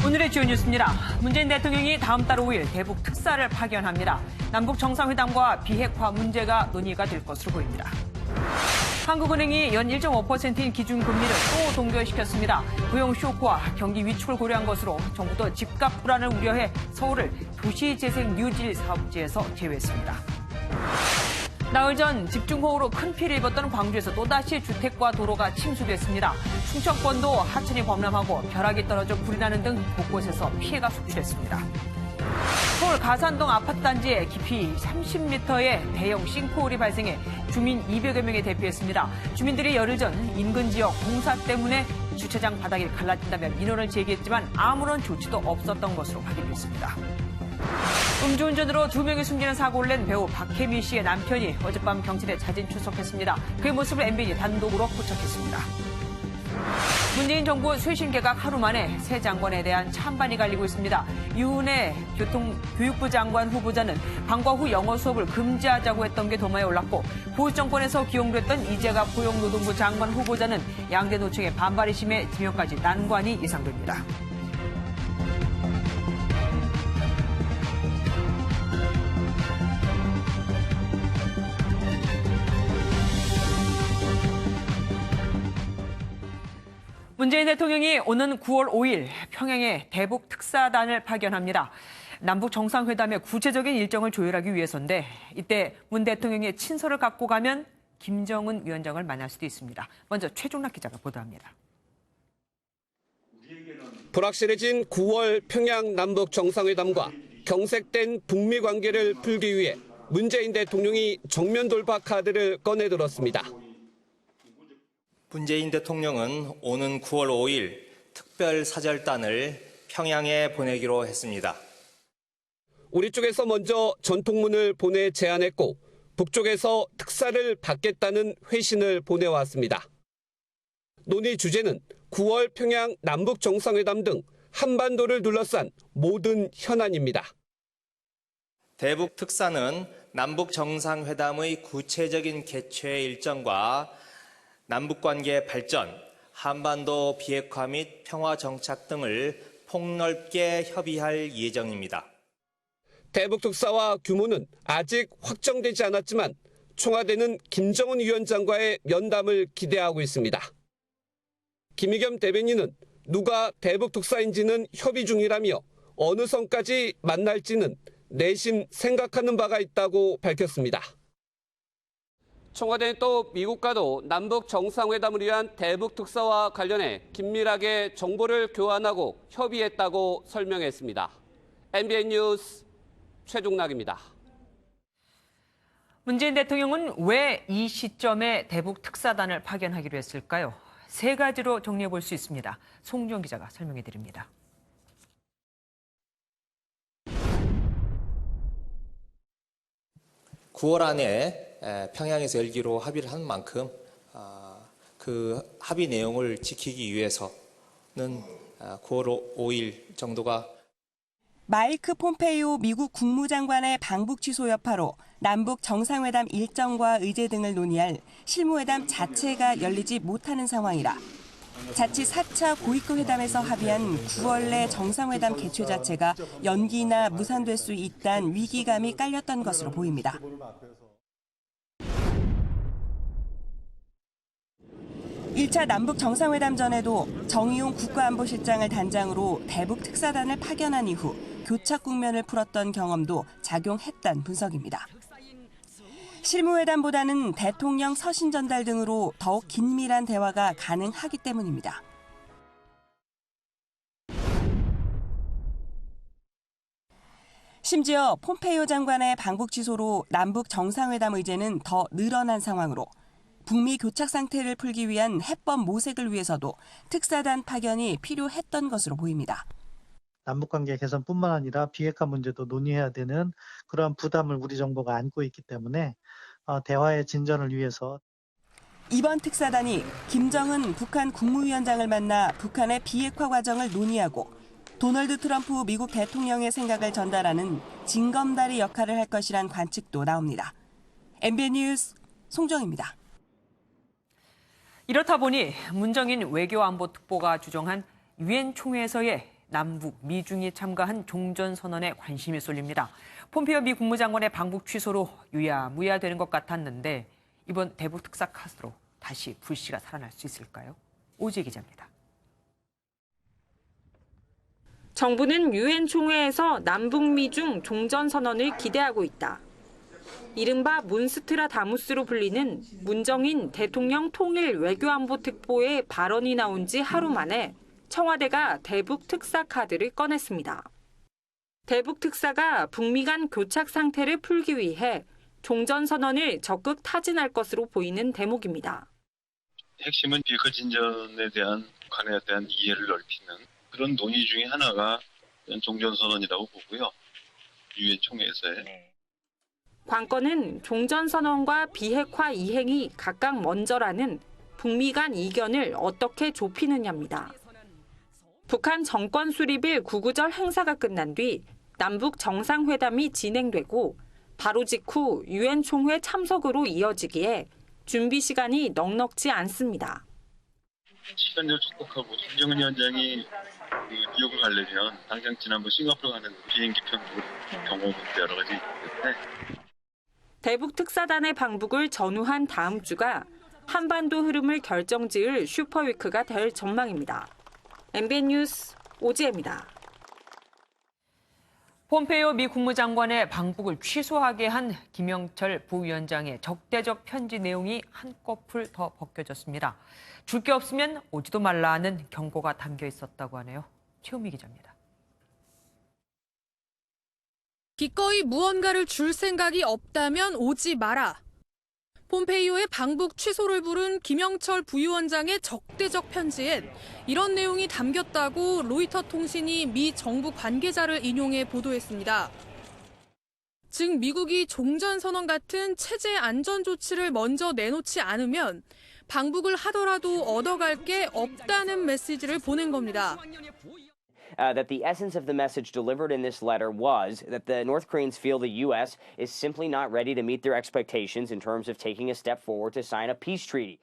오늘의 주요 뉴스입니다. 문재인 대통령이 다음 달 5일 대북 특사를 파견합니다. 남북 정상회담과 비핵화 문제가 논의가 될 것으로 보입니다. 한국은행이 연 1.5%인 기준금리를 또 동결시켰습니다. 고용 쇼크와 경기 위축을 고려한 것으로 정부도 집값 불안을 우려해 서울을 도시재생 뉴딜 사업지에서 제외했습니다. 나흘 전 집중호우로 큰 피해를 입었던 광주에서 또다시 주택과 도로가 침수됐습니다. 충청권도 하천이 범람하고 벼락이 떨어져 불이 나는 등 곳곳에서 피해가 속출했습니다. 서울 가산동 아파트 단지에 깊이 30m의 대형 싱크홀이 발생해 주민 200여 명이 대피했습니다. 주민들이 열흘 전 인근 지역 공사 때문에 주차장 바닥이 갈라진다며 민원을 제기했지만 아무런 조치도 없었던 것으로 확인됐습니다. 음주운전으로 2명이 숨지는 사고를 낸 배우 박혜미 씨의 남편이 어젯밤 경찰에 자진 출석했습니다. 그의 모습을 MBN이 단독으로 포착했습니다. 문재인 정부 쇄신 개각 하루 만에 새 장관에 대한 찬반이 갈리고 있습니다. 유은혜 교육부 장관 후보자는 방과 후 영어 수업을 금지하자고 했던 게 도마에 올랐고 보수 정권에서 기용됐던 이재갑 고용노동부 장관 후보자는 양대 노총의 반발이 심해 지명까지 난관이 예상됩니다. 문재인 대통령이 오는 9월 5일 평양에 대북 특사단을 파견합니다. 남북 정상회담의 구체적인 일정을 조율하기 위해서인데 이때 문 대통령의 친서를 갖고 가면 김정은 위원장을 만날 수도 있습니다. 먼저 최종락 기자가 보도합니다. 불확실해진 9월 평양 남북 정상회담과 경색된 북미 관계를 풀기 위해 문재인 대통령이 정면 돌파 카드를 꺼내들었습니다. 문재인 대통령은 오는 9월 5일 특별 사절단을 평양에 보내기로 했습니다. 우리 쪽에서 먼저 전통문을 보내 제안했고 북쪽에서 특사를 받겠다는 회신을 보내왔습니다. 논의 주제는 9월 평양 남북 정상회담 등 한반도를 둘러싼 모든 현안입니다. 대북 특사는 남북 정상회담의 구체적인 개최 일정과 남북관계 발전, 한반도 비핵화 및 평화 정착 등을 폭넓게 협의할 예정입니다. 대북 특사와 규모는 아직 확정되지 않았지만 청와대는 김정은 위원장과의 면담을 기대하고 있습니다. 김의겸 대변인은 누가 대북 특사인지는 협의 중이라며 어느 선까지 만날지는 내심 생각하는 바가 있다고 밝혔습니다. 청와대는 또 미국과도 남북 정상회담을 위한 대북 특사와 관련해 긴밀하게 정보를 교환하고 협의했다고 설명했습니다. MBN 뉴스 최종락입니다. 문재인 대통령은 왜 이 시점에 대북 특사단을 파견하기로 했을까요? 세 가지로 정리해 볼 수 있습니다. 송주영 기자가 설명해 드립니다. (9월) 안에 평양에서 열기로 합의를 한 만큼 그 합의 내용을 지키기 위해서는 9월 5일 정도가 마이크 폼페이오 미국 국무장관의 방북 취소 여파로 남북 정상회담 일정과 의제 등을 논의할 실무회담 자체가 열리지 못하는 상황이라 자칫 4차 고위급 회담에서 합의한 9월 내 정상회담 개최 자체가 연기나 무산될 수 있다는 위기감이 깔렸던 것으로 보입니다. 1차 남북 정상회담 전에도 정의용 국가안보실장을 단장으로 대북 특사단을 파견한 이후 교착 국면을 풀었던 경험도 작용했다는 분석입니다. 실무회담보다는 대통령 서신 전달 등으로 더욱 긴밀한 대화가 가능하기 때문입니다. 심지어 폼페이오 장관의 방북 취소로 남북 정상회담 의제는 더 늘어난 상황으로 북미 교착 상태를 풀기 위한 해법 모색을 위해서도 특사단 파견이 필요했던 것으로 보입니다. 남북관계 개선뿐만 아니라 비핵화 문제도 논의해야 되는 그러한 부담을 우리 정부가 안고 있기 때문에 대화의 진전을 위해서 이번 특사단이 김정은 북한 국무위원장을 만나 북한의 비핵화 과정을 논의하고 도널드 트럼프 미국 대통령의 생각을 전달하는 징검다리 역할을 할 것이란 관측도 나옵니다. MBN 뉴스 송정입니다. 이렇다 보니 문정인 외교안보특보가 주정한 유엔 총회에서의 남북, 미중이 참가한 종전선언에 관심이 쏠립니다. 폼페이오 미 국무장관의 방북 취소로 유야무야 되는 것 같았는데 이번 대북 특사 카드로 다시 불씨가 살아날 수 있을까요? 오지혜 기자입니다. 정부는 유엔 총회에서 남북미중 종전선언을 기대하고 있다. 이른바 몬스트라다무스로 불리는 문정인 대통령 통일 외교안보 특보의 발언이 나온 지 하루 만에 청와대가 대북 특사 카드를 꺼냈습니다. 대북 특사가 북미 간 교착 상태를 풀기 위해 종전선언을 적극 타진할 것으로 보이는 대목입니다. 핵심은 비핵화 진전에 대한 북한에 대한 이해를 넓히는 그런 논의 중에 하나가 종전선언이라고 보고요. 유엔 총회에서의. 관건은 종전선언과 비핵화 이행이 각각 먼저라는 북미 간 이견을 어떻게 좁히느냐입니다. 북한 정권 수립일 9.9절 행사가 끝난 뒤 남북 정상회담이 진행되고 바로 직후 유엔 총회 참석으로 이어지기에 준비 시간이 넉넉지 않습니다. 시간을 촉박하고 김정은 위원장이 뉴욕을 가려면 당장 지난번 싱가포르 가는 비행기 편도 경호문 여러 가지 있기 때문에 대북 특사단의 방북을 전후한 다음 주가 한반도 흐름을 결정지을 슈퍼위크가 될 전망입니다. MBN 뉴스 오지혜입니다. 폼페이오 미 국무장관의 방북을 취소하게 한 김영철 부위원장의 적대적 편지 내용이 한꺼풀 더 벗겨졌습니다. 줄 게 없으면 오지도 말라는 경고가 담겨 있었다고 하네요. 최우미 기자입니다. 기꺼이 무언가를 줄 생각이 없다면 오지 마라. 폼페이오의 방북 취소를 부른 김영철 부위원장의 적대적 편지엔 이런 내용이 담겼다고 로이터 통신이 미 정부 관계자를 인용해 보도했습니다. 즉 미국이 종전선언 같은 체제 안전 조치를 먼저 내놓지 않으면 방북을 하더라도 얻어갈 게 없다는 메시지를 보낸 겁니다. That the essence of the message delivered in this letter was that the North Koreans feel the U.S. is simply not ready to meet their expectations in terms of taking a step forward to sign a peace treaty.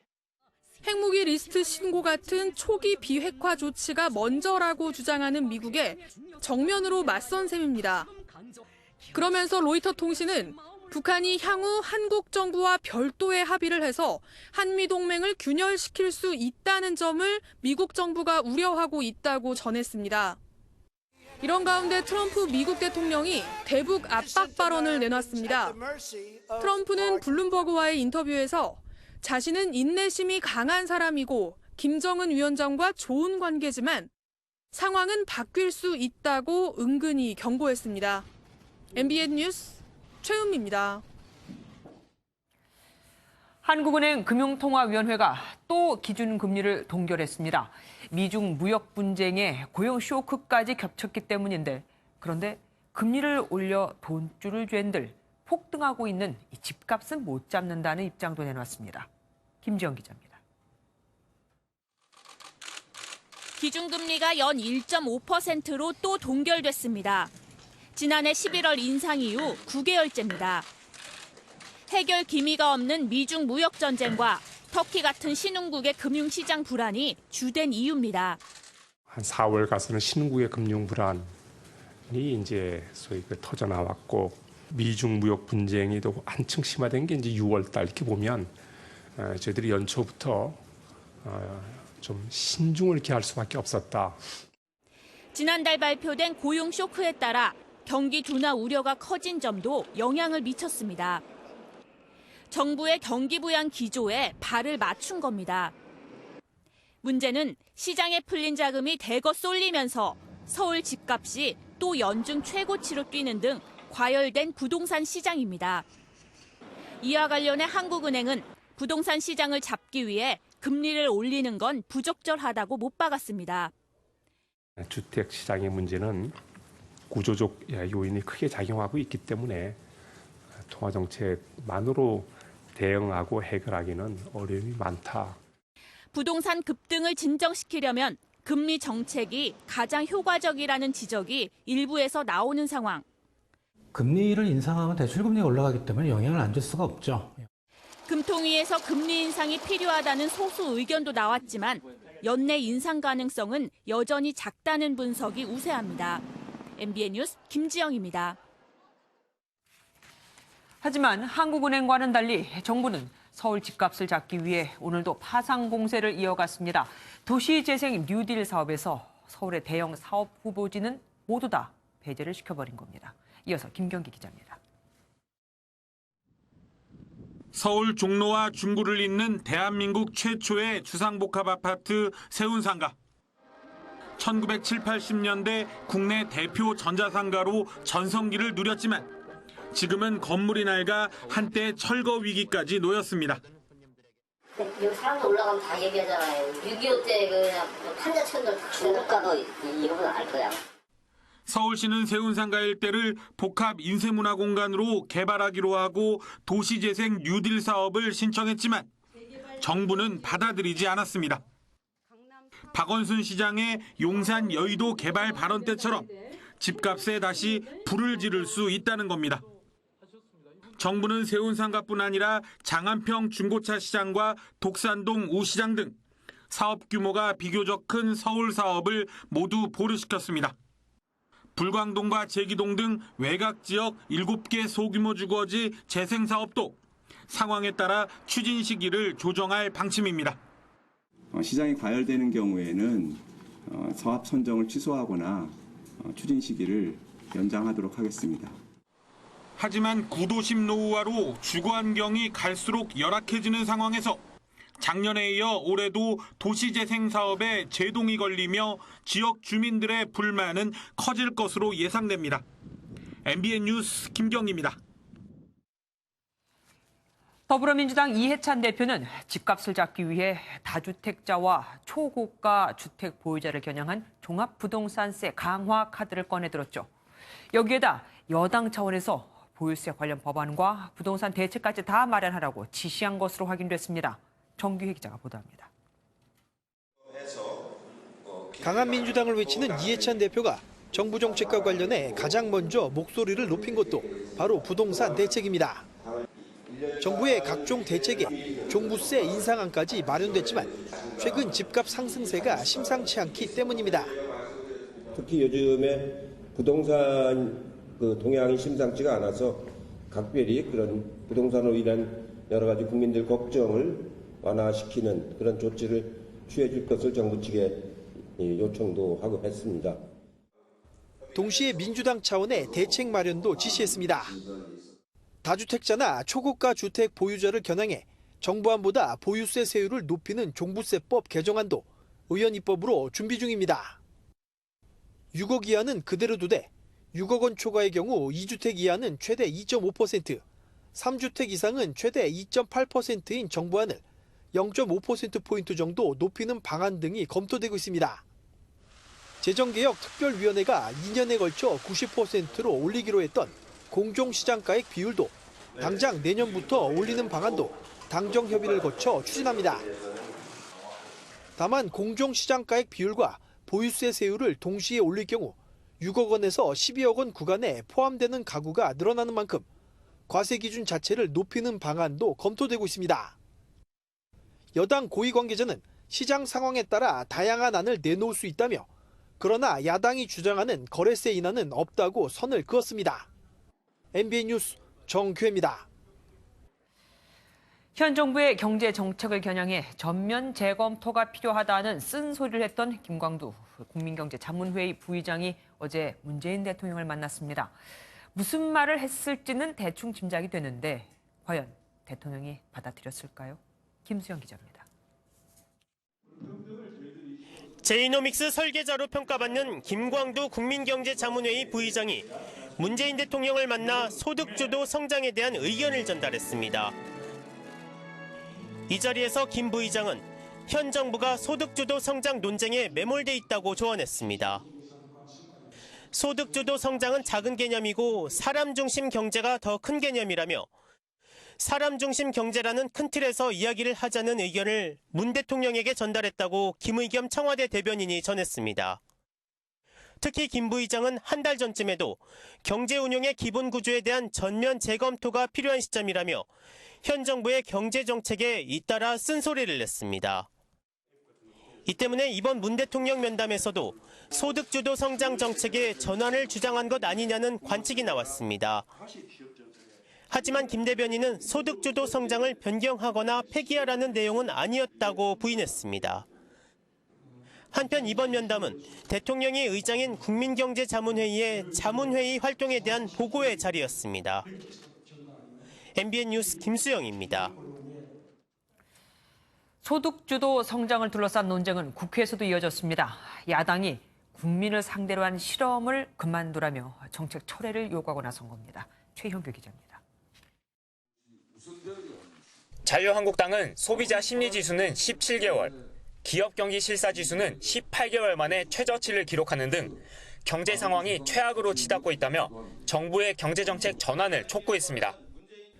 핵무기 리스트 신고 같은 초기 비핵화 조치가 먼저라고 주장하는 미국에 정면으로 맞선 셈입니다. 그러면서 로이터 통신은 북한이 향후 한국 정부와 별도의 합의를 해서 한미 동맹을 균열시킬 수 있다는 점을 미국 정부가 우려하고 있다고 전했습니다. 이런 가운데 트럼프 미국 대통령이 대북 압박 발언을 내놨습니다. 트럼프는 블룸버그와의 인터뷰에서 자신은 인내심이 강한 사람이고 김정은 위원장과 좋은 관계지만 상황은 바뀔 수 있다고 은근히 경고했습니다. MBN 뉴스 최은미입니다. 한국은행 금융통화위원회가 또 기준금리를 동결했습니다. 미중 무역 분쟁에 고용 쇼크까지 겹쳤기 때문인데 그런데 금리를 올려 돈줄을 쥘들 폭등하고 있는 이 집값은 못 잡는다는 입장도 내놨습니다. 김지영 기자입니다. 기준금리가 연 1.5%로 또 동결됐습니다. 지난해 11월 인상 이후 9개월째입니다. 해결 기미가 없는 미중 무역 전쟁과 터키 같은 신흥국의 금융시장 불안이 주된 이유입니다. 한 4월 가서는 신흥국의 금융 불안이 이제 소위 터져 나왔고 미중 무역 분쟁이 또 한층 심화된 게 이제 6월 달 이렇게 보면 저희들이 연초부터 좀 신중을 이렇게 할 수밖에 없었다. 지난달 발표된 고용 쇼크에 따라 경기 둔화 우려가 커진 점도 영향을 미쳤습니다. 정부의 경기 부양 기조에 발을 맞춘 겁니다. 문제는 시장에 풀린 자금이 대거 쏠리면서 서울 집값이 또 연중 최고치로 뛰는 등 과열된 부동산 시장입니다. 이와 관련해 한국은행은 부동산 시장을 잡기 위해 금리를 올리는 건 부적절하다고 못 박았습니다. 주택 시장의 문제는 구조적 요인이 크게 작용하고 있기 때문에 통화정책만으로 대응하고 해결하기는 어려움이 많다. 부동산 급등을 진정시키려면 금리 정책이 가장 효과적이라는 지적이 일부에서 나오는 상황. 금리를 인상하면 대출금리가 올라가기 때문에 영향을 안 줄 수가 없죠. 금통위에서 금리 인상이 필요하다는 소수 의견도 나왔지만 연내 인상 가능성은 여전히 작다는 분석이 우세합니다. MBN 뉴스 김지영입니다. 하지만 한국은행과는 달리 정부는 서울 집값을 잡기 위해 오늘도 파상 공세를 이어갔습니다. 도시재생 뉴딜 사업에서 서울의 대형 사업 후보지는 모두 다 배제를 시켜버린 겁니다. 이어서 김경기 기자입니다. 서울 종로와 중구를 잇는 대한민국 최초의 주상복합 아파트 세운상가. 1970, 80년대 국내 대표 전자상가로 전성기를 누렸지만 지금은 건물이 낡아 한때 철거 위기까지 놓였습니다. 여기 사람들 올라가면 다 얘기하잖아요. 6.25 때 그냥 판자촌들 중국 가도 이거보다 알 거야. 서울시는 세운상가 일대를 복합 인쇄문화공간으로 개발하기로 하고 도시재생 뉴딜 사업을 신청했지만 정부는 받아들이지 않았습니다. 박원순 시장의 용산 여의도 개발 발언 때처럼 집값에 다시 불을 지를 수 있다는 겁니다. 정부는 세운상가뿐 아니라 장안평 중고차 시장과 독산동 우시장 등 사업 규모가 비교적 큰 서울 사업을 모두 보류시켰습니다. 불광동과 제기동 등 외곽 지역 7개 소규모 주거지 재생 사업도 상황에 따라 추진 시기를 조정할 방침입니다. 시장이 과열되는 경우에는 사업 선정을 취소하거나 추진 시기를 연장하도록 하겠습니다. 하지만 구도심 노후화로 주거 환경이 갈수록 열악해지는 상황에서 작년에 이어 올해도 도시재생 사업에 제동이 걸리며 지역 주민들의 불만은 커질 것으로 예상됩니다. MBN 뉴스 김경희입니다. 더불어민주당 이해찬 대표는 집값을 잡기 위해 다주택자와 초고가 주택 보유자를 겨냥한 종합부동산세 강화 카드를 꺼내들었죠. 여기에다 여당 차원에서 보유세 관련 법안과 부동산 대책까지 다 마련하라고 지시한 것으로 확인됐습니다. 정규혜 기자가 보도합니다. 강한 민주당을 외치는 이해찬 대표가 정부 정책과 관련해 가장 먼저 목소리를 높인 것도 바로 부동산 대책입니다. 정부의 각종 대책에 종부세 인상안까지 마련됐지만 최근 집값 상승세가 심상치 않기 때문입니다. 특히 요즘에 부동산 동향이 심상치가 않아서 각별히 그런 부동산으로 인한 여러 가지 국민들 걱정을 완화시키는 그런 조치를 취해 줄 것을 정부 측에 요청도 하고 했습니다. 동시에 민주당 차원의 대책 마련도 지시했습니다. 다주택자나 초고가 주택 보유자를 겨냥해 정부안보다 보유세 세율을 높이는 종부세법 개정안도 의원 입법으로 준비 중입니다. 6억 이하는 그대로 두되 6억 원 초과의 경우 2주택 이하는 최대 2.5%, 3주택 이상은 최대 2.8%인 정부안을 0.5%포인트 정도 높이는 방안 등이 검토되고 있습니다. 재정개혁 특별위원회가 2년에 걸쳐 90%로 올리기로 했던 공정시장가액 비율도 당장 내년부터 올리는 방안도 당정 협의를 거쳐 추진합니다. 다만 공정시장가액 비율과 보유세 세율을 동시에 올릴 경우 6억 원에서 12억 원 구간에 포함되는 가구가 늘어나는 만큼 과세 기준 자체를 높이는 방안도 검토되고 있습니다. 여당 고위 관계자는 시장 상황에 따라 다양한 안을 내놓을 수 있다며 그러나 야당이 주장하는 거래세 인하는 없다고 선을 그었습니다. MBN 뉴스 정규혜입니다. 현 정부의 경제 정책을 겨냥해 전면 재검토가 필요하다는 쓴소리를 했던 김광두 국민경제자문회의 부의장이 어제 문재인 대통령을 만났습니다. 무슨 말을 했을지는 대충 짐작이 되는데 과연 대통령이 받아들였을까요? 김수영 기자입니다. 제이노믹스 설계자로 평가받는 김광두 국민경제자문회의 부의장이 문재인 대통령을 만나 소득주도 성장에 대한 의견을 전달했습니다. 이 자리에서 김 부의장은 현 정부가 소득주도 성장 논쟁에 매몰돼 있다고 조언했습니다. 소득주도 성장은 작은 개념이고 사람 중심 경제가 더 큰 개념이라며 사람 중심 경제라는 큰 틀에서 이야기를 하자는 의견을 문 대통령에게 전달했다고 김의겸 청와대 대변인이 전했습니다. 특히 김 부의장은 한 달 전쯤에도 경제 운용의 기본 구조에 대한 전면 재검토가 필요한 시점이라며 현 정부의 경제 정책에 잇따라 쓴소리를 냈습니다. 이 때문에 이번 문 대통령 면담에서도 소득주도 성장 정책의 전환을 주장한 것 아니냐는 관측이 나왔습니다. 하지만 김 대변인은 소득주도 성장을 변경하거나 폐기하라는 내용은 아니었다고 부인했습니다. 한편 이번 면담은 대통령이 의장인 국민경제자문회의의 자문회의 활동에 대한 보고의 자리였습니다. MBN 뉴스 김수영입니다. 소득주도 성장을 둘러싼 논쟁은 국회에서도 이어졌습니다. 야당이 국민을 상대로 한 실험을 그만두라며 정책 철회를 요구하고 나선 겁니다. 최형규 기자입니다. 자유한국당은 소비자 심리지수는 17개월, 기업경기실사지수는 18개월 만에 최저치를 기록하는 등 경제 상황이 최악으로 치닫고 있다며 정부의 경제정책 전환을 촉구했습니다.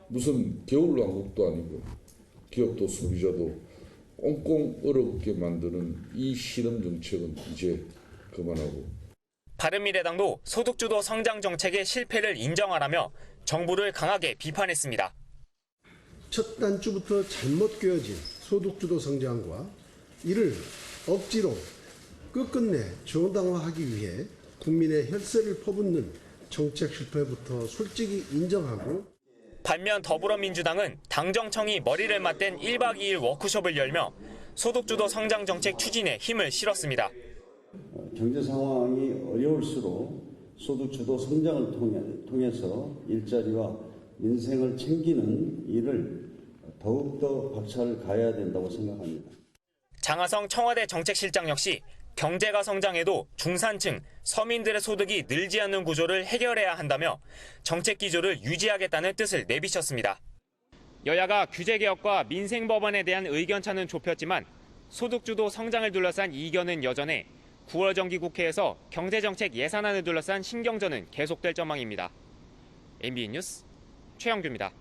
무슨 겨울왕국도 아니고 기업도 소비자도 꽁꽁 얼어붙게 만드는 이 실험 정책은 이제 그만하고. 바른미래당도 소득주도 성장 정책의 실패를 인정하라며 정부를 강하게 비판했습니다. 첫 단추부터 잘못 꿰어진 소득주도 성장과 이를 억지로 끝끝내 정당화하기 위해 국민의 혈세를 퍼붓는 정책 실패부터 솔직히 인정하고, 반면 더불어민주당은 당정청이 머리를 맞댄 1박 2일 워크숍을 열며 소득주도 성장 정책 추진에 힘을 실었습니다. 경제 상황이 어려울수록 소득주도 성장을 통해서 일자리와 민생을 챙기는 일을 더욱더 박차를 가해야 된다고 생각합니다. 장하성 청와대 정책실장 역시 경제가 성장해도 중산층, 서민들의 소득이 늘지 않는 구조를 해결해야 한다며 정책 기조를 유지하겠다는 뜻을 내비쳤습니다. 여야가 규제개혁과 민생법안에 대한 의견차는 좁혔지만 소득주도 성장을 둘러싼 이견은 여전해 9월 정기국회에서 경제정책 예산안을 둘러싼 신경전은 계속될 전망입니다. MBN 뉴스 최영규입니다.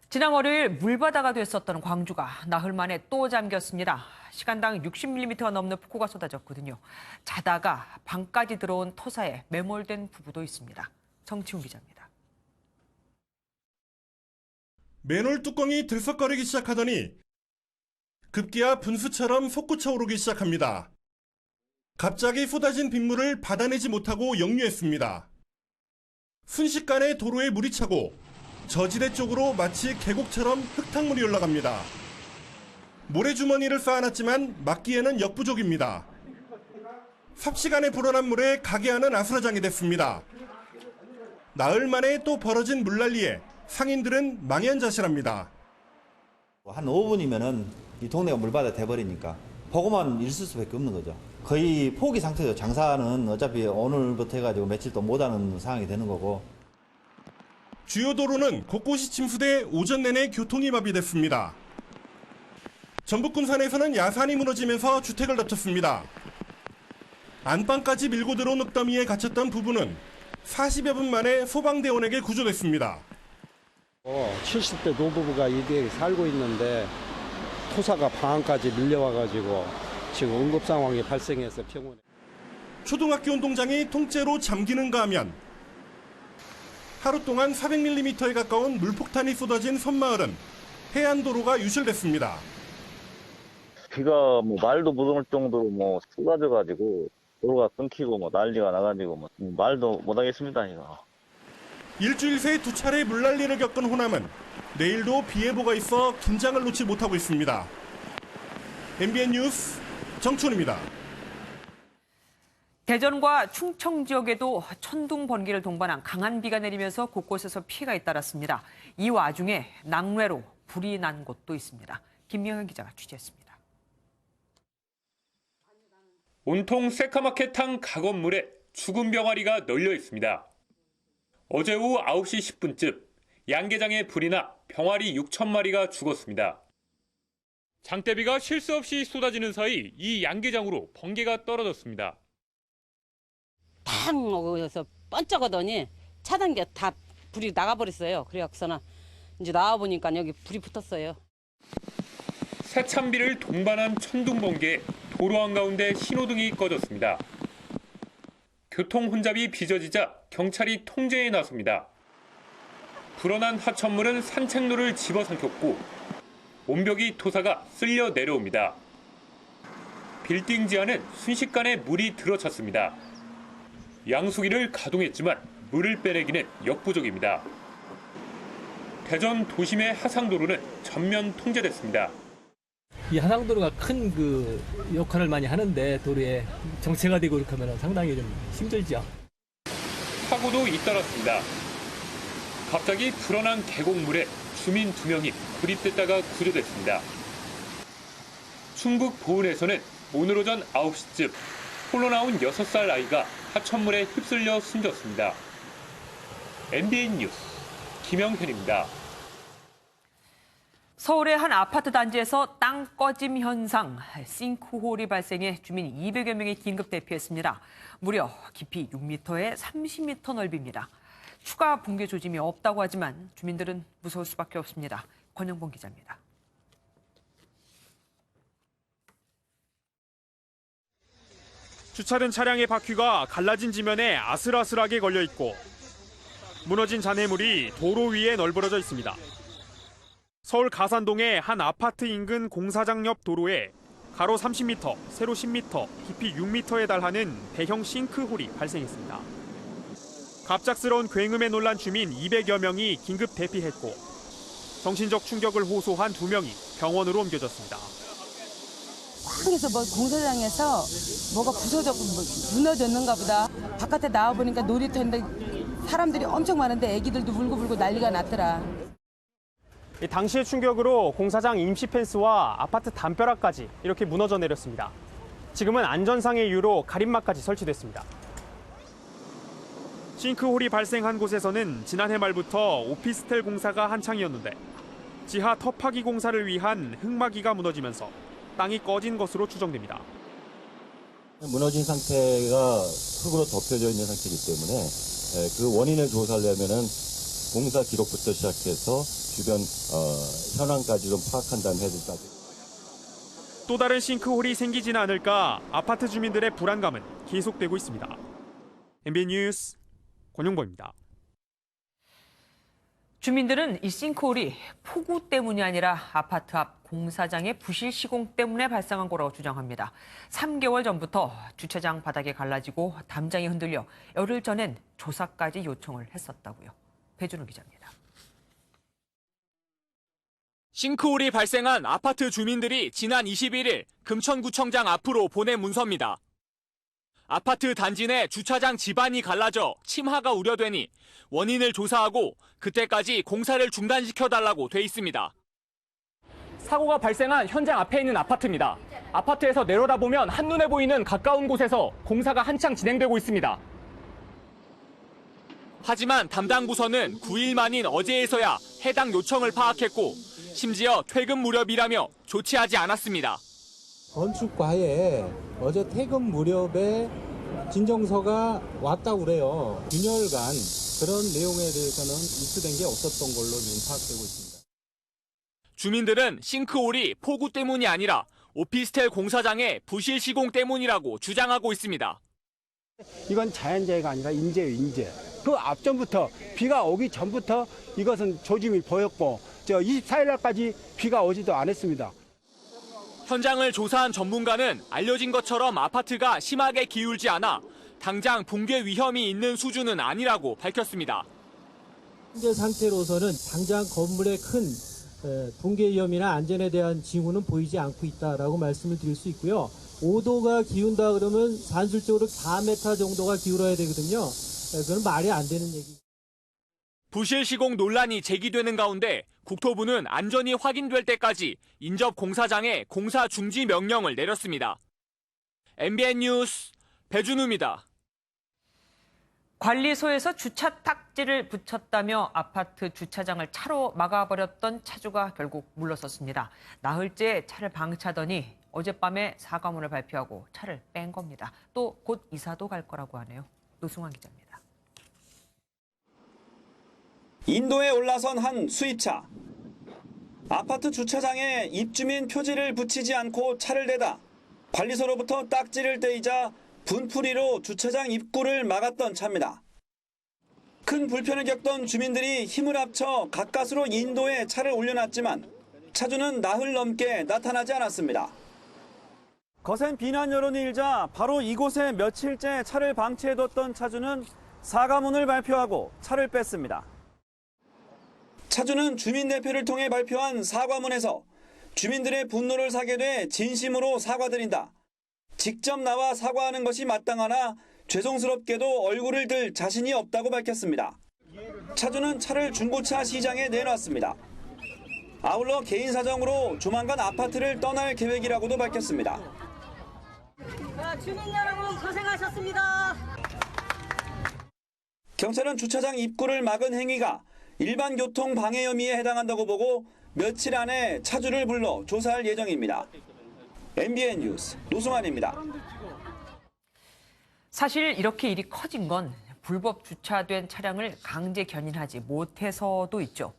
지난 월요일 물바다가 됐었던 광주가 나흘 만에 또 잠겼습니다. 시간당 60mm가 넘는 폭우가 쏟아졌거든요. 자다가 방까지 들어온 토사에 매몰된 부부도 있습니다. 정치훈 기자입니다. 맨홀 뚜껑이 들썩거리기 시작하더니 급기야 분수처럼 솟구쳐 오르기 시작합니다. 갑자기 쏟아진 빗물을 받아내지 못하고 역류했습니다. 순식간에 도로에 물이 차고 저지대 쪽으로 마치 계곡처럼 흙탕물이 올라갑니다. 모래주머니를 쌓아놨지만 막기에는 역부족입니다. 삽시간에 불어난 물에 가게 안은 아수라장이 됐습니다. 나흘 만에 또 벌어진 물난리에 상인들은 망연자실합니다. 한 5분이면은 이 동네가 물바다 돼버리니까 보고만 있을 수밖에 없는 거죠. 거의 포기 상태죠. 장사는 어차피 오늘부터 해가지고 며칠 또 못하는 상황이 되는 거고. 주요 도로는 곳곳이 침수돼 오전 내내 교통이 마비됐습니다. 전북 군산에서는 야산이 무너지면서 주택을 덮쳤습니다. 안방까지 밀고 들어온 흙더미에 갇혔던 부부는 40여 분 만에 소방대원에게 구조됐습니다. 70대 노부부가 이대에 살고 있는데 토사가 방안까지 밀려와가지고 지금 응급 상황이 발생해서 병원에. 초등학교 운동장이 통째로 잠기는가 하면 하루 동안 400mm에 가까운 물폭탄이 쏟아진 섬마을은 해안도로가 유실됐습니다. 비가 말도 못 올 정도로 쏟아져가지고 도로가 끊기고 난리가 나가지고 말도 못 하겠습니다, 이거. 일주일 새 두 차례 물난리를 겪은 호남은 내일도 비 예보가 있어 긴장을 놓지 못하고 있습니다. MBN 뉴스 정춘입니다. 대전과 충청 지역에도 천둥, 번개를 동반한 강한 비가 내리면서 곳곳에서 피해가 잇따랐습니다. 이 와중에 낙뢰로 불이 난 곳도 있습니다. 김명현 기자가 취재했습니다. 온통 새카맣게 탄 가건물에 죽은 병아리가 널려 있습니다. 어제 오후 9시 10분쯤 양계장에 불이 나 병아리 6,000마리가 죽었습니다. 장대비가 쉴 새 없이 쏟아지는 사이 이 양계장으로 번개가 떨어졌습니다. 탁 먹어서 번쩍하더니 차단기 다 불이 나가버렸어요. 그래갖고서는 이제 나와보니까 여기 불이 붙었어요. 새찬비를 동반한 천둥번개에 도로 한가운데 신호등이 꺼졌습니다. 교통 혼잡이 빚어지자 경찰이 통제에 나섭니다. 불어난 하천물은 산책로를 집어삼켰고 온벽이 토사가 쓸려 내려옵니다. 빌딩 지하는 순식간에 물이 들어찼습니다. 양수기를 가동했지만 물을 빼내기는 역부족입니다. 대전 도심의 하상도로는 전면 통제됐습니다. 이 하상도로가 큰 그 역할을 많이 하는데 도로에 정체가 되고 이렇게 하면 상당히 좀 힘들죠. 사고도 잇따랐습니다. 갑자기 불어난 계곡물에 주민 2명이 고립됐다가 구조됐습니다. 충북 보은에서는 오늘 오전 9시쯤 홀로 나온 6살 아이가 하천물에 휩쓸려 숨졌습니다. MBN 뉴스 김영현입니다. 서울의 한 아파트 단지에서 땅 꺼짐 현상, 싱크홀이 발생해 주민 200여 명이 긴급 대피했습니다. 무려 깊이 6m에 30m 넓입니다. 추가 붕괴 조짐이 없다고 하지만 주민들은 무서울 수밖에 없습니다. 권영봉 기자입니다. 주차된 차량의 바퀴가 갈라진 지면에 아슬아슬하게 걸려 있고 무너진 잔해물이 도로 위에 널브러져 있습니다. 서울 가산동의 한 아파트 인근 공사장 옆 도로에 가로 30m, 세로 10m, 깊이 6m에 달하는 대형 싱크홀이 발생했습니다. 갑작스러운 굉음에 놀란 주민 200여 명이 긴급 대피했고 정신적 충격을 호소한 2명이 병원으로 옮겨졌습니다. 그래서 뭐 공사장에서 뭐가 부서졌고 무너졌는가 보다. 바깥에 나와보니까 놀이터인데 사람들이 엄청 많은데 애기들도 울고불고 난리가 났더라. 당시의 충격으로 공사장 임시 펜스와 아파트 담벼락까지 이렇게 무너져 내렸습니다. 지금은 안전상의 이유로 가림막까지 설치됐습니다. 싱크홀이 발생한 곳에서는 지난해 말부터 오피스텔 공사가 한창이었는데 지하 터파기 공사를 위한 흙막이가 무너지면서 땅이 꺼진 것으로 추정됩니다. 무너진 상태가 흙으로 덮여져 있는 상태이기 때문에 그 원인을 조사하려면은 공사 기록부터 시작해서 주변 현황까지 좀 파악한 다음에 해야 될 것 같아요. 또 다른 싱크홀이 생기지는 않을까 아파트 주민들의 불안감은 계속되고 있습니다. MBN 뉴스 권용보입니다. 주민들은 이 싱크홀이 폭우 때문이 아니라 아파트 앞 공사장의 부실 시공 때문에 발생한 거라고 주장합니다. 3개월 전부터 주차장 바닥이 갈라지고 담장이 흔들려 열흘 전엔 조사까지 요청을 했었다고요. 배준우 기자입니다. 싱크홀이 발생한 아파트 주민들이 지난 21일 금천구청장 앞으로 보낸 문서입니다. 아파트 단지 내 주차장 지반이 갈라져 침하가 우려되니 원인을 조사하고 그때까지 공사를 중단시켜달라고 돼 있습니다. 사고가 발생한 현장 앞에 있는 아파트입니다. 아파트에서 내려다보면 한눈에 보이는 가까운 곳에서 공사가 한창 진행되고 있습니다. 하지만 담당 부서는 9일 만인 어제에서야 해당 요청을 파악했고 심지어 퇴근 무렵이라며 조치하지 않았습니다. 건축과에 어제 퇴근 무렵에 진정서가 왔다고 그래요. 균열간 그런 내용에 대해서는 입수된 게 없었던 걸로 지금 파악되고 있습니다. 주민들은 싱크홀이 폭우 때문이 아니라 오피스텔 공사장의 부실 시공 때문이라고 주장하고 있습니다. 이건 자연재해가 아니라 인재예요, 인재. 그 앞전부터 비가 오기 전부터 이것은 조짐이 보였고 24일 날까지 비가 오지도 않았습니다. 현장을 조사한 전문가는 알려진 것처럼 아파트가 심하게 기울지 않아 당장 붕괴 위험이 있는 수준은 아니라고 밝혔습니다. 현재 상태로서는 당장 건물의 큰 붕괴 위험이나 안전에 대한 징후는 보이지 않고 있다라고 말씀을 드릴 수 있고요. 5도가 기운다 그러면 산술적으로 4m 정도가 기울어야 되거든요. 그건 말이 안 되는 얘기. 부실 시공 논란이 제기되는 가운데 국토부는 안전이 확인될 때까지 인접 공사장에 공사 중지 명령을 내렸습니다. MBN 뉴스 배준우입니다. 관리소에서 주차 탁지를 붙였다며 아파트 주차장을 차로 막아버렸던 차주가 결국 물러섰습니다. 나흘째 차를 방치하더니 어젯밤에 사과문을 발표하고 차를 뺀 겁니다. 또 곧 이사도 갈 거라고 하네요. 노승환 기자입니다. 인도에 올라선 한 수입차. 아파트 주차장에 입주민 표지를 붙이지 않고 차를 대다 관리소로부터 딱지를 떼이자 분풀이로 주차장 입구를 막았던 차입니다. 큰 불편을 겪던 주민들이 힘을 합쳐 가까스로 인도에 차를 올려놨지만 차주는 나흘 넘게 나타나지 않았습니다. 거센 비난 여론이 일자 바로 이곳에 며칠째 차를 방치해뒀던 차주는 사과문을 발표하고 차를 뺐습니다. 차주는 주민대표를 통해 발표한 사과문에서 주민들의 분노를 사게 돼 진심으로 사과드린다. 직접 나와 사과하는 것이 마땅하나 죄송스럽게도 얼굴을 들 자신이 없다고 밝혔습니다. 차주는 차를 중고차 시장에 내놨습니다. 아울러 개인 사정으로 조만간 아파트를 떠날 계획이라고도 밝혔습니다. 주민 여러분 고생하셨습니다. 경찰은 주차장 입구를 막은 행위가 일반 교통 방해 혐의에 해당한다고 보고 며칠 안에 차주를 불러 조사할 예정입니다. MBN 뉴스 노승환입니다. 사실 이렇게 일이 커진 건 불법 주차된 차량을 강제 견인하지 못해서도 있죠.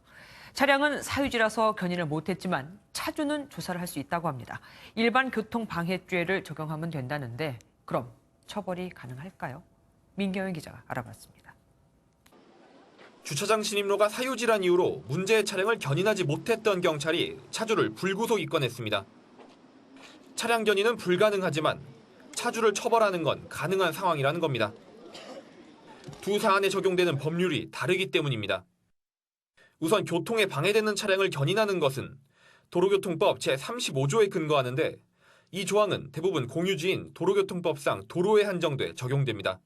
차량은 사유지라서 견인을 못했지만 차주는 조사를 할 수 있다고 합니다. 일반 교통방해죄를 적용하면 된다는데 그럼 처벌이 가능할까요? 민경현 기자가 알아봤습니다. 주차장 진입로가 사유지란 이유로 문제의 차량을 견인하지 못했던 경찰이 차주를 불구속 입건했습니다. 차량 견인은 불가능하지만 차주를 처벌하는 건 가능한 상황이라는 겁니다. 두 사안에 적용되는 법률이 다르기 때문입니다. 우선 교통에 방해되는 차량을 견인하는 것은 도로교통법 제35조에 근거하는데 이 조항은 대부분 공유지인 도로교통법상 도로에 한정돼 적용됩니다.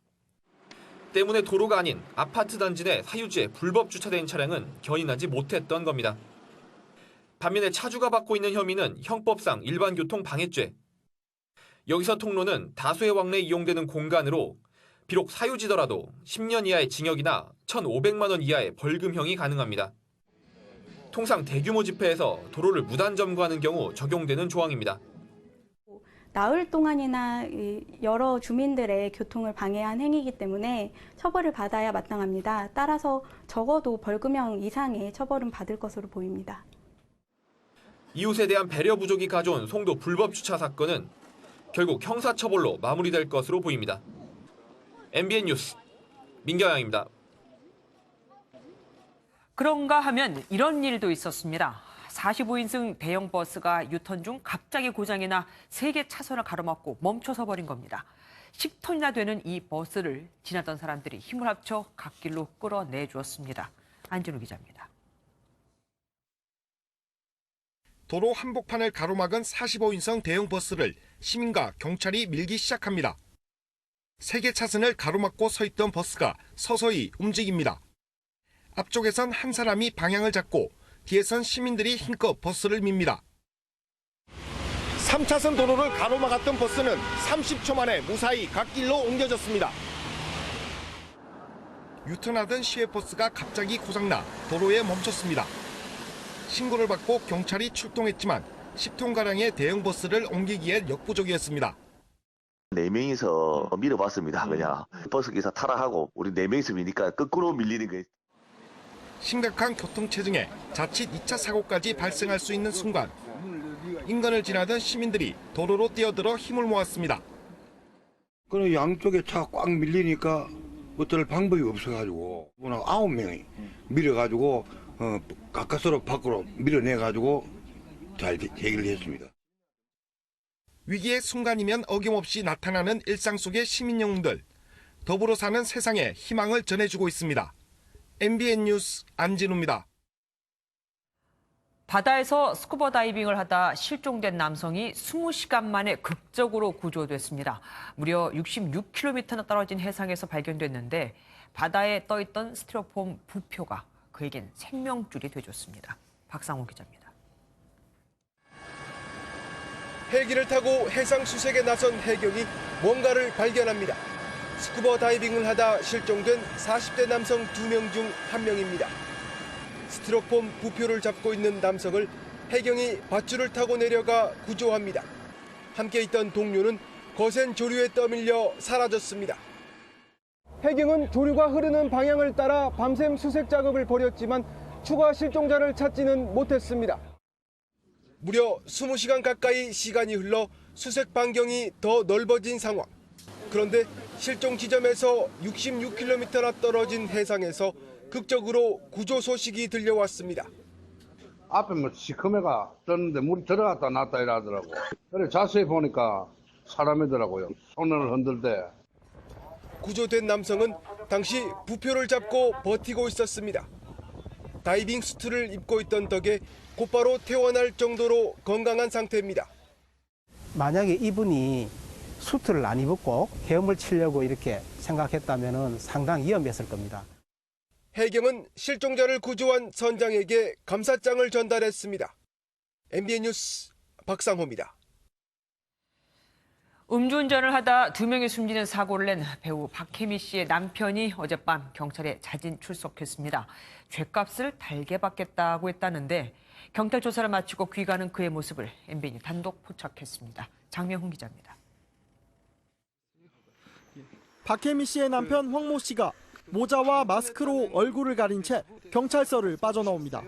때문에 도로가 아닌 아파트 단지 내 사유지에 불법 주차된 차량은 견인하지 못했던 겁니다. 반면에 차주가 받고 있는 혐의는 형법상 일반교통방해죄. 여기서 통로는 다수의 왕래에 이용되는 공간으로 비록 사유지더라도 10년 이하의 징역이나 1,500만 원 이하의 벌금형이 가능합니다. 통상 대규모 집회에서 도로를 무단 점거하는 경우 적용되는 조항입니다. 나흘 동안이나 여러 주민들의 교통을 방해한 행위이기 때문에 처벌을 받아야 마땅합니다. 따라서 적어도 벌금형 이상의 처벌은 받을 것으로 보입니다. 이웃에 대한 배려 부족이 가져온 송도 불법 주차 사건은 결국 형사처벌로 마무리될 것으로 보입니다. MBN 뉴스 민경양입니다. 그런가 하면 이런 일도 있었습니다. 45인승 대형 버스가 유턴 중 갑자기 고장이 나 3개 차선을 가로막고 멈춰서 버린 겁니다. 10톤이나 되는 이 버스를 지나던 사람들이 힘을 합쳐 갓길로 끌어내 주었습니다. 안진우 기자입니다. 도로 한복판을 가로막은 45인승 대형 버스를 시민과 경찰이 밀기 시작합니다. 3개 차선을 가로막고 서 있던 버스가 서서히 움직입니다. 앞쪽에선 한 사람이 방향을 잡고 뒤에선 시민들이 힘껏 버스를 밉니다. 3차선 도로를 가로막았던 버스는 30초 만에 무사히 갓길로 옮겨졌습니다. 유턴하던 시외버스가 갑자기 고장나 도로에 멈췄습니다. 신고를 받고 경찰이 출동했지만 10톤가량의 대형 버스를 옮기기엔 역부족이었습니다. 4명이서 밀어봤습니다. 그냥 버스기사 타락하고 우리 4명이서 미니까 거꾸로 밀리는 거예요. 심각한 교통체증에 자칫 2차 사고까지 발생할 수 있는 순간 인근을 지나던 시민들이 도로로 뛰어들어 힘을 모았습니다. 그럼 양쪽에 차가 꽉 밀리니까 어쩔 방법이 없어가지고 9명이 밀어가지고 가까스로 밖으로 밀어내가지고 잘 해결을 했습니다. 위기의 순간이면 어김없이 나타나는 일상 속의 시민 영웅들. 더불어 사는 세상에 희망을 전해주고 있습니다. MBN 뉴스 안진우입니다. 바다에서 스쿠버 다이빙을 하다 실종된 남성이 20시간 만에 극적으로 구조됐습니다. 무려 66km나 떨어진 해상에서 발견됐는데 바다에 떠있던 스티로폼 부표가 그에겐 생명줄이 되줬습니다. 박상호 기자입니다. 헬기를 타고 해상 수색에 나선 해경이 뭔가를 발견합니다. 스쿠버 다이빙을 하다 실종된 40대 남성 2명 중 1명입니다. 스티로폼 부표를 잡고 있는 남성을 해경이 밧줄을 타고 내려가 구조합니다. 함께 있던 동료는 거센 조류에 떠밀려 사라졌습니다. 해경은 조류가 흐르는 방향을 따라 밤샘 수색 작업을 벌였지만 추가 실종자를 찾지는 못했습니다. 무려 20시간 가까이 시간이 흘러 수색 반경이 더 넓어진 상황. 그런데 실종 지점에서 66km나 떨어진 해상에서 극적으로 구조 소식이 들려왔습니다. 앞에 시커매가 떴는데 물이 들어갔다 나왔다 이러더라고. 그래 자세히 보니까 사람이더라고요. 손을 흔들대. 구조된 남성은 당시 부표를 잡고 버티고 있었습니다. 다이빙 수트를 입고 있던 덕에 곧바로 퇴원할 정도로 건강한 상태입니다. 만약에 이분이 수트를 안 입었고 헤엄을 치려고 이렇게 생각했다면 상당히 위험했을 겁니다. 해경은 실종자를 구조한 선장에게 감사장을 전달했습니다. MBN 뉴스 박상호입니다. 음주운전을 하다 2명이 숨지는 사고를 낸 배우 박혜미 씨의 남편이 어젯밤 경찰에 자진 출석했습니다. 죗값을 달게 받겠다고 했다는데 경찰 조사를 마치고 귀가하는 그의 모습을 MBN이 단독 포착했습니다. 장명훈 기자입니다. 박혜미 씨의 남편 황모 씨가 모자와 마스크로 얼굴을 가린 채 경찰서를 빠져나옵니다.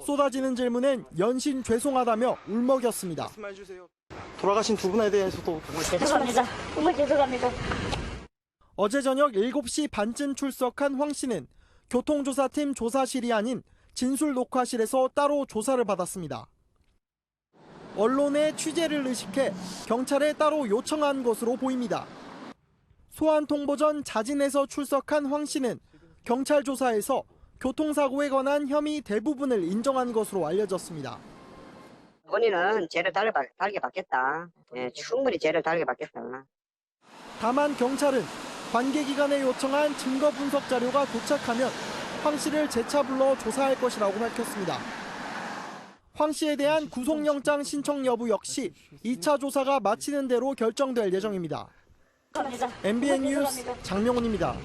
쏟아지는 질문엔 연신 죄송하다며 울먹였습니다. 돌아가신 두 분에 대해서도 죄송합니다. 정말 죄송합니다. 어제 저녁 7시 반쯤 출석한 황 씨는 교통조사팀 조사실이 아닌 진술 녹화실에서 따로 조사를 받았습니다. 언론의 취재를 의식해 경찰에 따로 요청한 것으로 보입니다. 소환 통보 전 자진해서 출석한 황 씨는 경찰 조사에서 교통사고에 관한 혐의 대부분을 인정한 것으로 알려졌습니다. 본인은 죄를 달게 받겠다. 충분히 죄를 달게 받겠다. 다만 경찰은 관계기관에 요청한 증거 분석 자료가 도착하면 황 씨를 재차 불러 조사할 것이라고 밝혔습니다. 황 씨에 대한 구속영장 신청 여부 역시 2차 조사가 마치는 대로 결정될 예정입니다. MBN 뉴스 장명훈입니다.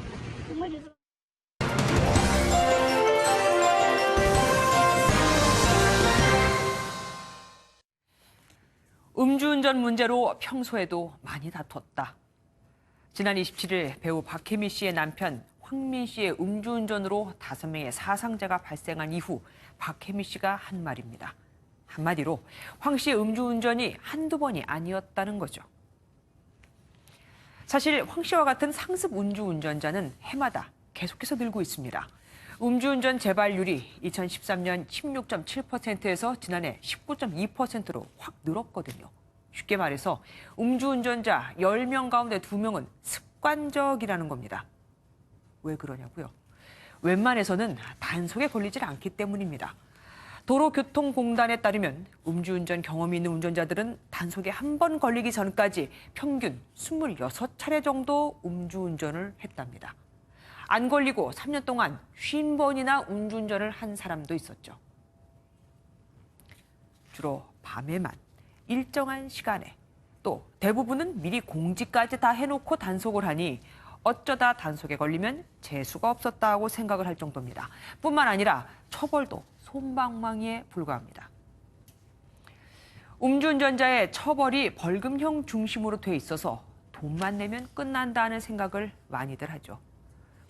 음주운전 문제로 평소에도 많이 다퉜다. 지난 27일 배우 박혜미 씨의 남편 황민 씨의 음주운전으로 5명의 사상자가 발생한 이후 박혜미 씨가 한 말입니다. 한마디로 황 씨의 음주운전이 한두 번이 아니었다는 거죠. 사실 황 씨와 같은 상습 음주운전자는 해마다 계속해서 늘고 있습니다. 음주운전 재발률이 2013년 16.7%에서 지난해 19.2%로 확 늘었거든요. 쉽게 말해서 음주운전자 10명 가운데 2명은 습관적이라는 겁니다. 왜 그러냐고요? 웬만해서는 단속에 걸리질 않기 때문입니다. 도로교통공단에 따르면 음주운전 경험이 있는 운전자들은 단속에 한 번 걸리기 전까지 평균 26차례 정도 음주운전을 했답니다. 안 걸리고 3년 동안 50번이나 음주운전을 한 사람도 있었죠. 주로 밤에만, 일정한 시간에, 또 대부분은 미리 공지까지 다 해놓고 단속을 하니 어쩌다 단속에 걸리면 재수가 없었다고 생각을 할 정도입니다. 뿐만 아니라 처벌도 솜방망이에 불과합니다. 음주운전자의 처벌이 벌금형 중심으로 돼 있어서 돈만 내면 끝난다는 생각을 많이들 하죠.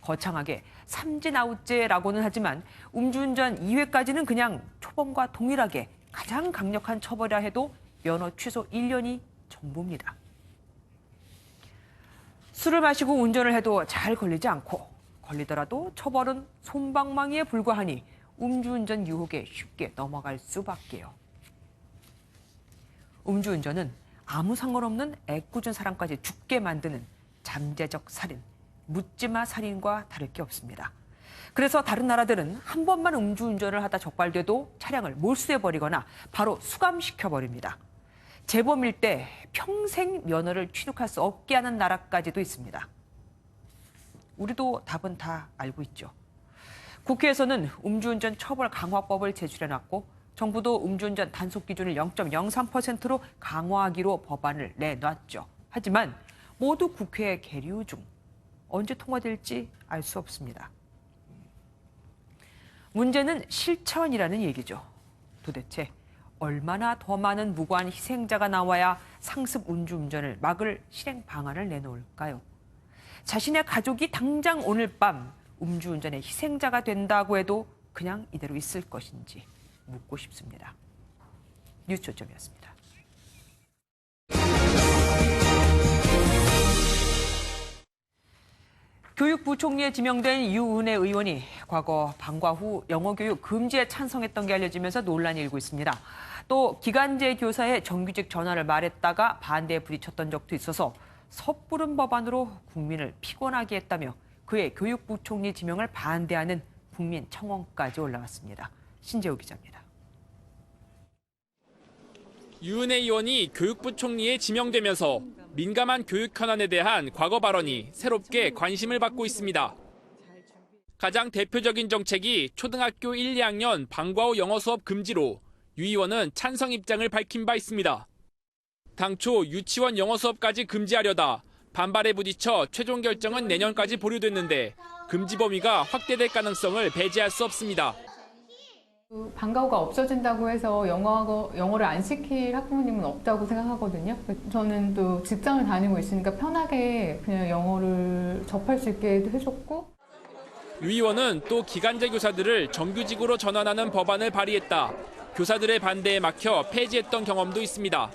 거창하게 삼진아웃제라고는 하지만 음주운전 2회까지는 그냥 초범과 동일하게 가장 강력한 처벌이라 해도 면허 취소 1년이 전부입니다. 술을 마시고 운전을 해도 잘 걸리지 않고 걸리더라도 처벌은 솜방망이에 불과하니 음주운전 유혹에 쉽게 넘어갈 수밖에요. 음주운전은 아무 상관없는 애꿎은 사람까지 죽게 만드는 잠재적 살인, 묻지마 살인과 다를 게 없습니다. 그래서 다른 나라들은 한 번만 음주운전을 하다 적발돼도 차량을 몰수해버리거나 바로 수감시켜버립니다. 재범일 때 평생 면허를 취득할 수 없게 하는 나라까지도 있습니다. 우리도 답은 다 알고 있죠. 국회에서는 음주운전 처벌 강화법을 제출해놨고 정부도 음주운전 단속 기준을 0.03%로 강화하기로 법안을 내놨죠. 하지만 모두 국회 계류 중 언제 통과될지 알 수 없습니다. 문제는 실천이라는 얘기죠. 도대체 얼마나 더 많은 무고한 희생자가 나와야 상습 음주운전을 막을 실행 방안을 내놓을까요? 자신의 가족이 당장 오늘 밤 음주운전의 희생자가 된다고 해도 그냥 이대로 있을 것인지 묻고 싶습니다. 뉴스 초점이었습니다. 교육부총리에 지명된 유은혜 의원이 과거 방과 후 영어교육 금지에 찬성했던 게 알려지면서 논란이 일고 있습니다. 또 기간제 교사의 정규직 전환을 말했다가 반대에 부딪혔던 적도 있어서 섣부른 법안으로 국민을 피곤하게 했다며 그의 교육부 총리 지명을 반대하는 국민청원까지 올라왔습니다. 신재우 기자입니다. 유은혜 의원이 교육부 총리에 지명되면서 민감한 교육 현안에 대한 과거 발언이 새롭게 관심을 받고 있습니다. 가장 대표적인 정책이 초등학교 1, 2학년 방과 후 영어 수업 금지로 유 의원은 찬성 입장을 밝힌 바 있습니다. 당초 유치원 영어 수업까지 금지하려다 반발에 부딪혀 최종 결정은 내년까지 보류됐는데 금지 범위가 확대될 가능성을 배제할 수 없습니다. 방과 후가 없어진다고 해서 영어를 안 시킬 학부모님은 없다고 생각하거든요. 저는 또 직장을 다니고 있으니까 편하게 그냥 영어를 접할 수 있게 해줬고. 유 의원은 또 기간제 교사들을 정규직으로 전환하는 법안을 발의했다. 교사들의 반대에 막혀 폐지했던 경험도 있습니다.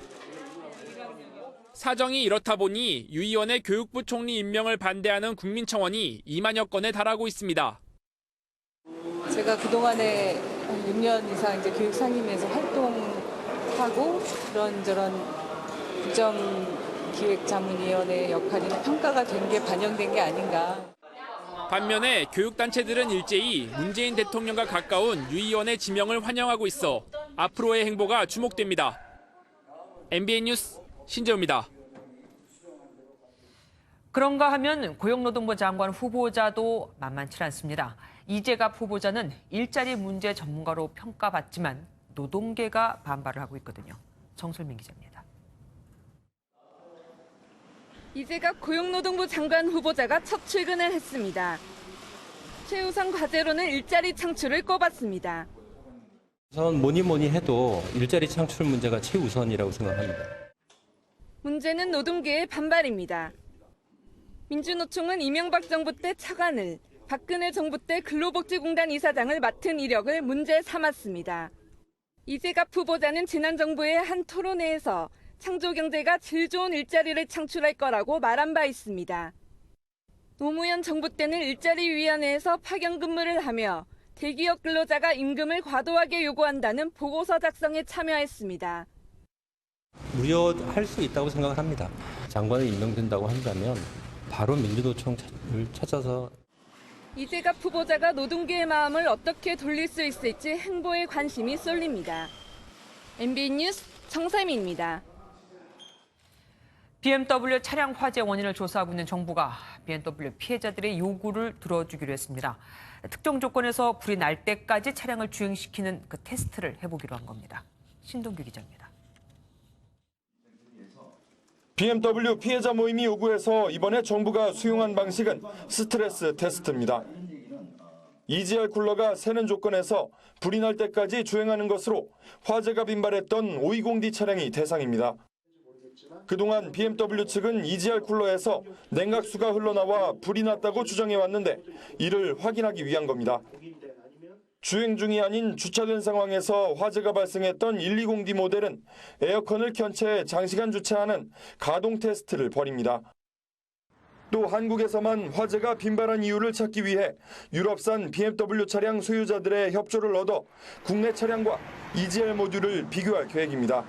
사정이 이렇다 보니 유 의원의 교육부 총리 임명을 반대하는 국민청원이 2만여 건에 달하고 있습니다. 제가 그동안에 6년 이상 이제 교육상임위에서 활동하고 이런저런 국정기획자문위원회 역할이 평가가 된 게 반영된 게 아닌가. 반면에 교육단체들은 일제히 문재인 대통령과 가까운 유 의원의 지명을 환영하고 있어 앞으로의 행보가 주목됩니다. MBN 뉴스 신재우입니다. 그런가 하면 고용노동부 장관 후보자도 만만치 않습니다. 이재갑 후보자는 일자리 문제 전문가로 평가받지만 노동계가 반발을 하고 있거든요. 정설민 기자입니다. 이재갑 고용노동부 장관 후보자가 첫 출근을 했습니다. 최우선 과제로는 일자리 창출을 꼽았습니다. 우선 뭐니 해도 일자리 창출 문제가 최우선이라고 생각합니다. 문제는 노동계의 반발입니다. 민주노총은 이명박 정부 때 차관을, 박근혜 정부 때 근로복지공단 이사장을 맡은 이력을 문제 삼았습니다. 이재갑 후보자는 지난 정부의 한 토론회에서 창조경제가 질 좋은 일자리를 창출할 거라고 말한 바 있습니다. 노무현 정부 때는 일자리위원회에서 파견 근무를 하며 대기업 근로자가 임금을 과도하게 요구한다는 보고서 작성에 참여했습니다. 무효할 수 있다고 생각을 합니다. 장관이 임명된다고 한다면 바로 민주노총을 찾아서. 이재갑 후보자가 노동계의 마음을 어떻게 돌릴 수 있을지 행보에 관심이 쏠립니다. MBN 뉴스 정세미입니다. BMW 차량 화재 원인을 조사하고 있는 정부가 BMW 피해자들의 요구를 들어주기로 했습니다. 특정 조건에서 불이 날 때까지 차량을 주행시키는 그 테스트를 해보기로 한 겁니다. 신동규 기자입니다. BMW 피해자 모임이 요구해서 이번에 정부가 수용한 방식은 스트레스 테스트입니다. EGR 쿨러가 새는 조건에서 불이 날 때까지 주행하는 것으로 화재가 빈발했던 520D 차량이 대상입니다. 그동안 BMW 측은 EGR 쿨러에서 냉각수가 흘러나와 불이 났다고 주장해왔는데 이를 확인하기 위한 겁니다. 주행 중이 아닌 주차된 상황에서 화재가 발생했던 120D 모델은 에어컨을 켠 채 장시간 주차하는 가동 테스트를 벌입니다. 또 한국에서만 화재가 빈발한 이유를 찾기 위해 유럽산 BMW 차량 소유자들의 협조를 얻어 국내 차량과 EGR 모듈을 비교할 계획입니다.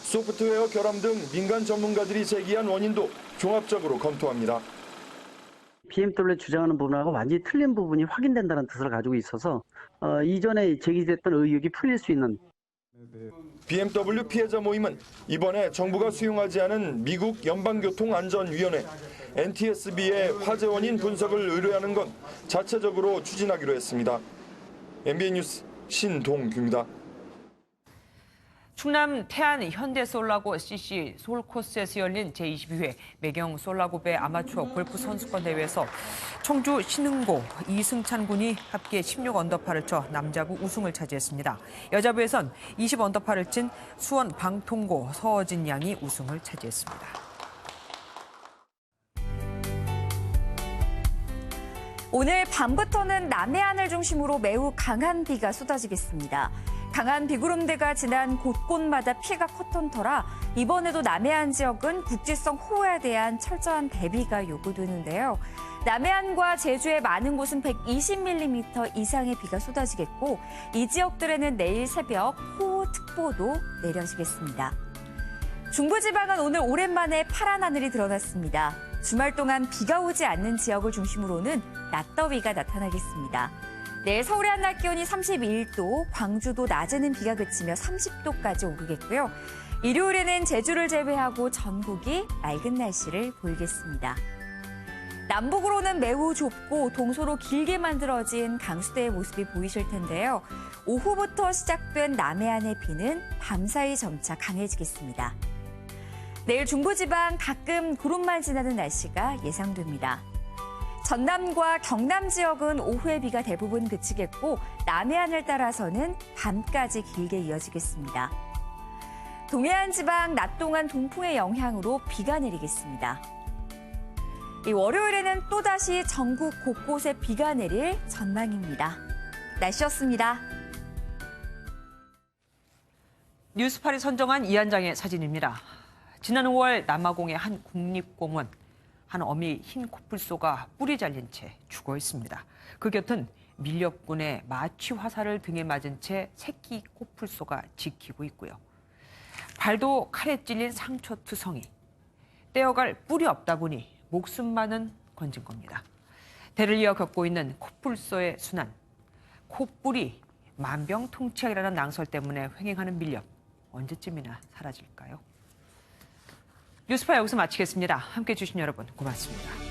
소프트웨어 결함 등 민간 전문가들이 제기한 원인도 종합적으로 검토합니다. BMW 주장하는 부분하고 완전히 틀린 부분이 확인된다는 뜻을 가지고 있어서 이전에 제기됐던 의혹이 풀릴 수 있는. BMW 피해자 모임은 이번에 정부가 수용하지 않은 미국 연방교통안전위원회 NTSB의 화재 원인 분석을 의뢰하는 건 자체적으로 추진하기로 했습니다. MBN 뉴스 신동규입니다. 충남 태안 현대솔라고 CC 솔코스에서 열린 제22회 매경 솔라고배 아마추어 골프 선수권 대회에서 청주 신흥고 이승찬 군이 합계 16언더파를 쳐 남자부 우승을 차지했습니다. 여자부에선 20언더파를 친 수원 방통고 서어진 양이 우승을 차지했습니다. 오늘 밤부터는 남해안을 중심으로 매우 강한 비가 쏟아지겠습니다. 강한 비구름대가 지난 곳곳마다 피해가 컸던 터라 이번에도 남해안 지역은 국지성 호우에 대한 철저한 대비가 요구되는데요. 남해안과 제주의 많은 곳은 120mm 이상의 비가 쏟아지겠고 이 지역들에는 내일 새벽 호우특보도 내려지겠습니다. 중부지방은 오늘 오랜만에 파란 하늘이 드러났습니다. 주말 동안 비가 오지 않는 지역을 중심으로는 낮더위가 나타나겠습니다. 내일 서울의 한낮 기온이 31도, 광주도 낮에는 비가 그치며 30도까지 오르겠고요. 일요일에는 제주를 제외하고 전국이 맑은 날씨를 보이겠습니다. 남북으로는 매우 좁고 동서로 길게 만들어진 강수대의 모습이 보이실 텐데요. 오후부터 시작된 남해안의 비는 밤사이 점차 강해지겠습니다. 내일 중부지방 가끔 구름만 지나는 날씨가 예상됩니다. 전남과 경남 지역은 오후에 비가 대부분 그치겠고 남해안을 따라서는 밤까지 길게 이어지겠습니다. 동해안 지방 낮 동안 동풍의 영향으로 비가 내리겠습니다. 이 월요일에는 또다시 전국 곳곳에 비가 내릴 전망입니다. 날씨였습니다. 뉴스팔이 선정한 이한장의 사진입니다. 지난 5월 남아공의 한 국립공원, 한 어미 흰 코뿔소가 뿌리 잘린 채 죽어 있습니다. 그 곁은 밀렵군의 마취 화살을 등에 맞은 채 새끼 코뿔소가 지키고 있고요. 발도 칼에 찔린 상처투성이. 떼어갈 뿔이 없다 보니 목숨만은 건진 겁니다. 대를 이어 겪고 있는 코뿔소의 순환. 코뿔이 만병통치약이라는 낭설 때문에 횡행하는 밀렵. 언제쯤이나 사라질까요? 뉴스파 여기서 마치겠습니다. 함께해 주신 여러분 고맙습니다.